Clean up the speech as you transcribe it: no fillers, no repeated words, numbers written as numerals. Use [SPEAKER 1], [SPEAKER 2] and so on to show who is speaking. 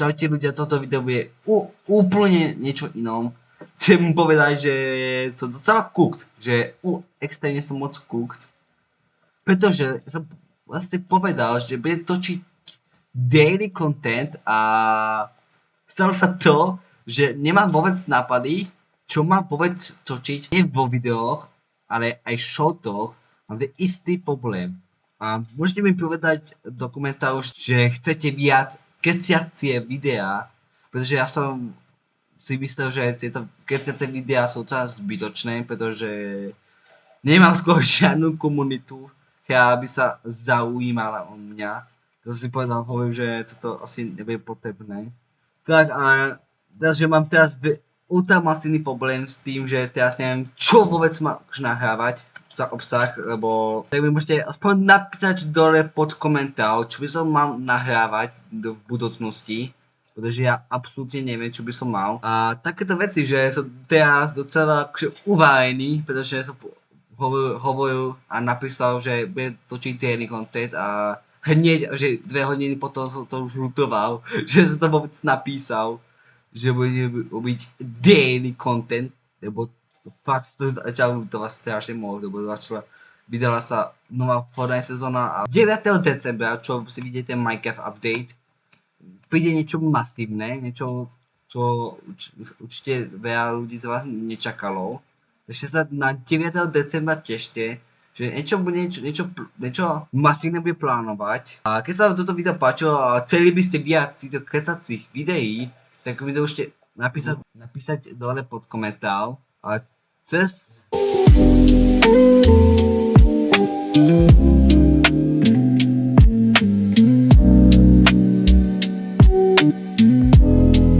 [SPEAKER 1] Čaute ľudia, toto video bude úplne niečo inom. Chcem mu povedať, že som docela cooked, že extrémne som moc cooked. Pretože som vlastne povedal, že bude točiť daily content a stalo sa to, že nemám vôbec nápady, čo mám vôbec točiť, nie vo videách, ale aj shortoch. Mám ten istý problém. A môžete mi povedať do komentárov, že chcete viac keciacie videá, pretože ja som si myslel, že tieto keciacie videá sú celá zbytočné, pretože nemám skôr žiadnu komunitu, ktorá by sa zaujímala o mňa. To si povedal, hovorím, že toto asi nebude potrebné. Tak ale takže mám teraz ultramasívny problém s tým, že teraz neviem, čo vôbec máš nahrávať za obsah, lebo tak mi môžete aspoň napísať dole pod komentár, čo by som mal nahrávať v budúcnosti, pretože ja absolútne neviem, čo by som mal. A takéto veci, že som teraz docela uvárený, pretože som hovoril a napísal, že bude točiť daily content a hneď, že 2 hodiny potom som to už lutoval, že som to vôbec napísal, že bude robiť daily content, lebo fakt to začal lutovať strašne moc, lebo vydala sa nová Fortnite sezóna a 9. decembra, čo si vidíte Minecraft update, príde niečo masívne, niečo, čo určite veľa ľudí z vás nečakalo. Takže sa na 9. decembra tešte, že niečo masívne bude plánovať. A keď sa vám toto video páčilo a chceli by ste viac týchto kecacích videí, tak mi to môžete napísať dole pod komentár. A cez...